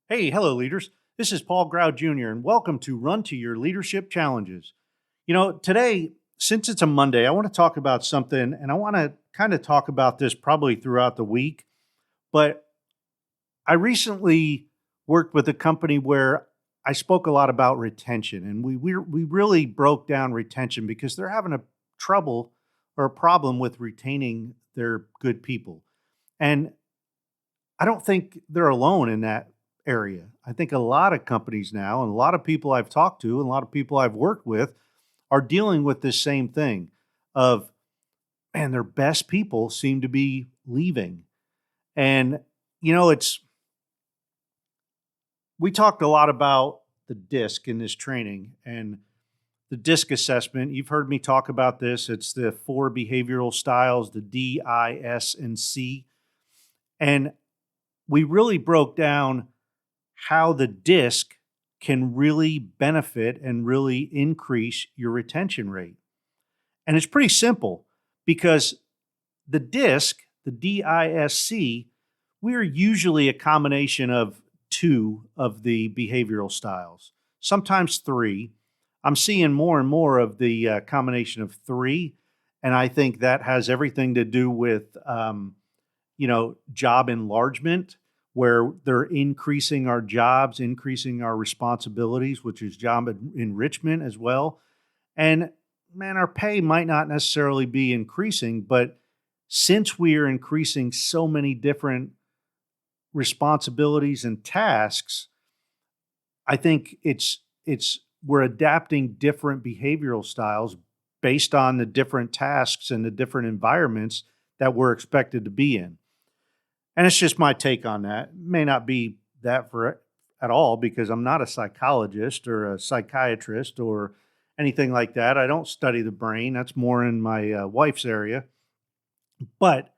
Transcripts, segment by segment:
Hey, hello, leaders. This is Paul Grau Jr., and welcome to Run to Your Leadership Challenges. Today, since it's a Monday, I want to talk about something, and I want to kind of talk about this probably throughout the week. But I recently worked with a company where I spoke a lot about retention, and we really broke down retention because they're having a trouble or a problem with retaining their good people. And I don't think they're alone in that area. I think a lot of companies now, and a lot of people I've talked to, and a lot of people I've worked with, are dealing with this same thing of, man, their best people seem to be leaving. And, it's, we talked a lot about the DISC in this training and the DISC assessment. You've heard me talk about this. It's the four behavioral styles, the D, I, S, and C. And we really broke down how the disc can really benefit and really increase your retention rate. And it's pretty simple because the disc, the DISC, we're usually a combination of two of the behavioral styles, sometimes three. I'm seeing more and more of the combination of three. And I think that has everything to do with job enlargement, where they're increasing our jobs, increasing our responsibilities, which is job enrichment as well. And man, our pay might not necessarily be increasing, but since we are increasing so many different responsibilities and tasks, I think it's we're adapting different behavioral styles based on the different tasks and the different environments that we're expected to be in. And it's just my take on that. It may not be that for at all because I'm not a psychologist or a psychiatrist or anything like that. I don't study the brain. That's more in my wife's area. But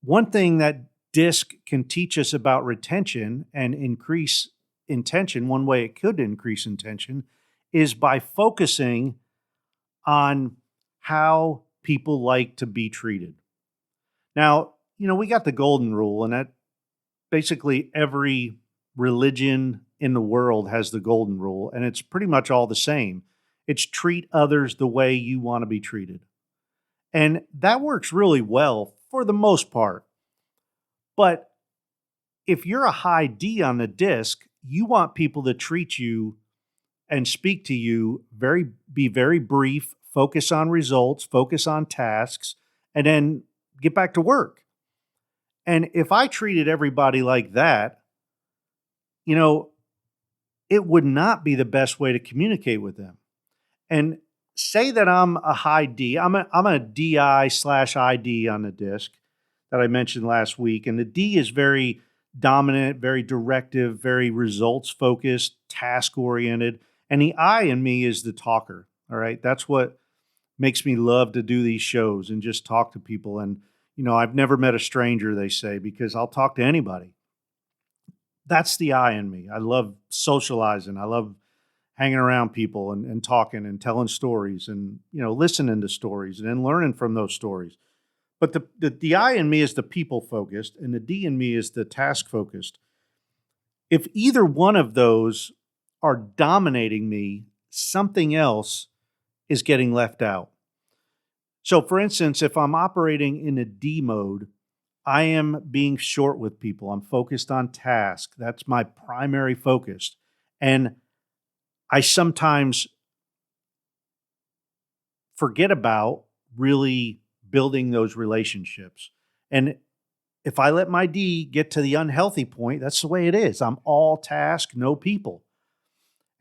one thing that DISC can teach us about retention and increase intention, one way it could increase intention is by focusing on how people like to be treated. Now, we got the golden rule, and that basically every religion in the world has the golden rule, and it's pretty much all the same. It's treat others the way you want to be treated. And that works really well for the most part. But if you're a high D on the disc, you want people to treat you and speak to you be very brief, focus on results, focus on tasks, and then get back to work. And if I treated everybody like that, you know, it would not be the best way to communicate with them. And say that I'm a high D, I'm a DI slash ID on the disc that I mentioned last week. And the D is very dominant, very directive, very results focused, task oriented. And the I in me is the talker. All right. That's what makes me love to do these shows and just talk to people. And, I've never met a stranger, they say, because I'll talk to anybody. That's the I in me. I love socializing. I love hanging around people and talking and telling stories and, listening to stories and then learning from those stories. But the I in me is the people focused and the D in me is the task focused. If either one of those are dominating me, something else is getting left out. So, for instance, if I'm operating in a D mode, I am being short with people. I'm focused on task. That's my primary focus. And I sometimes forget about really building those relationships. And if I let my D get to the unhealthy point, that's the way it is. I'm all task, no people.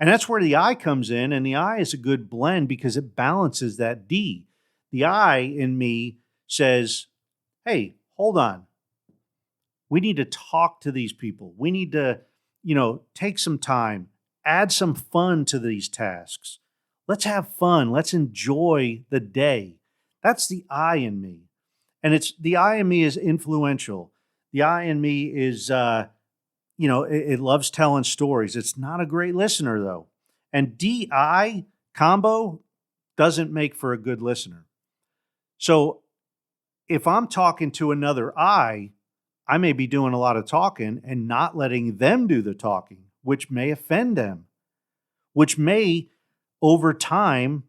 And that's where the I comes in. And the I is a good blend because it balances that D. The I in me says, hey, hold on. We need to talk to these people. We need to, take some time, add some fun to these tasks. Let's have fun. Let's enjoy the day. That's the I in me. And it's the I in me is influential. The I in me is, it loves telling stories. It's not a great listener, though. And DI combo doesn't make for a good listener. So if I'm talking to another I, I may be doing a lot of talking and not letting them do the talking, which may offend them, which may over time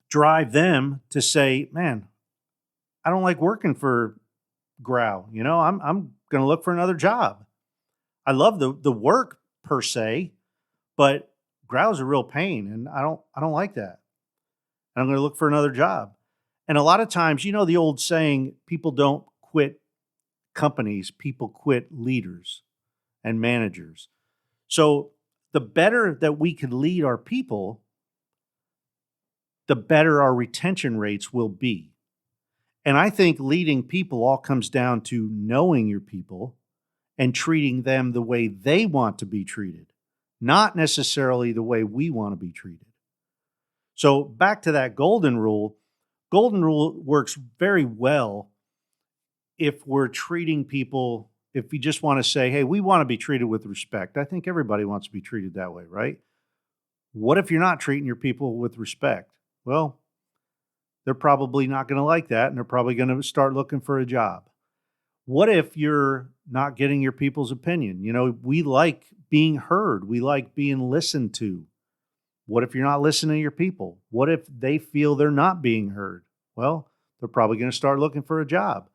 drive them to say, man, I don't like working for Grow. I'm going to look for another job. I love the work per se, but Grow's a real pain, and I don't like that. And I'm going to look for another job. And a lot of times, the old saying, people don't quit companies, people quit leaders and managers. So the better that we can lead our people, the better our retention rates will be. And I think leading people all comes down to knowing your people and treating them the way they want to be treated, not necessarily the way we want to be treated. So back to that golden rule. Golden rule works very well if we're treating people, if we just want to say, hey, we want to be treated with respect. I think everybody wants to be treated that way, right? What if you're not treating your people with respect? Well, they're probably not going to like that, and they're probably going to start looking for a job. What if you're not getting your people's opinion? We like being heard. We like being listened to. What if you're not listening to your people? What if they feel they're not being heard? Well, they're probably going to start looking for a job.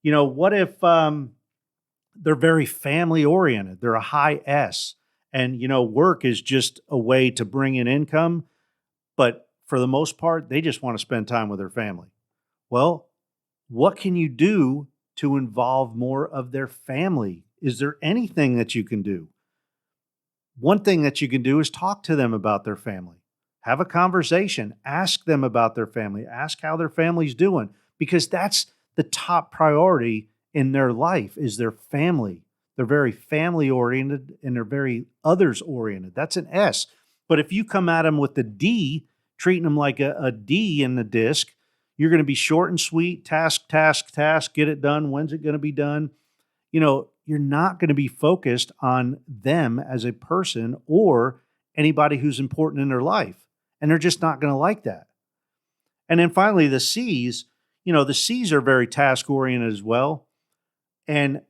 What if they're very family oriented? They're a high S, and work is just a way to bring in income, but for the most part, they just want to spend time with their family. Well, what can you do to involve more of their family? Is there anything that you can do? One thing that you can do is talk to them about their family. Have a conversation. Ask them about their family. Ask how their family's doing, because that's the top priority in their life is their family. They're very family oriented and they're very others oriented. That's an S. But if you come at them with the D, treating them like a D in the disc, you're going to be short and sweet, task, get it done. When's it going to be done? You're not going to be focused on them as a person or anybody who's important in their life. And they're just not going to like that. And then finally, the C's, the C's are very task oriented as well. And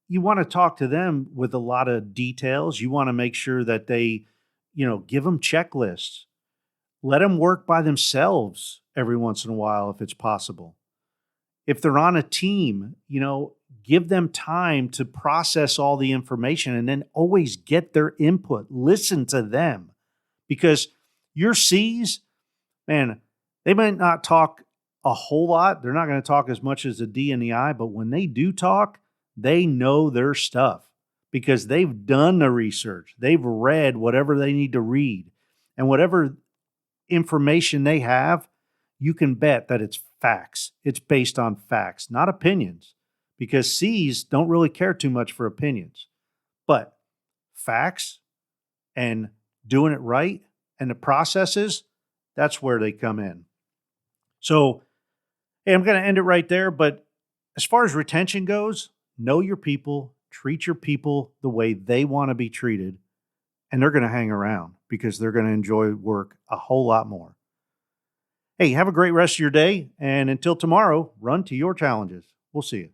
you want to talk to them with a lot of details. You want to make sure that they, give them checklists. Let them work by themselves every once in a while if it's possible. If they're on a team, give them time to process all the information and then always get their input. Listen to them, because your C's, man, they might not talk a whole lot. They're not going to talk as much as the D and the I, but when they do talk, they know their stuff because they've done the research. They've read whatever they need to read, and whatever information they have, you can bet that it's facts. It's based on facts, not opinions, because C's don't really care too much for opinions. But facts and doing it right and the processes, that's where they come in. So, hey, I'm going to end it right there. But as far as retention goes, know your people, treat your people the way they want to be treated, and they're going to hang around because they're going to enjoy work a whole lot more. Hey, have a great rest of your day. And until tomorrow, run to your challenges. We'll see you.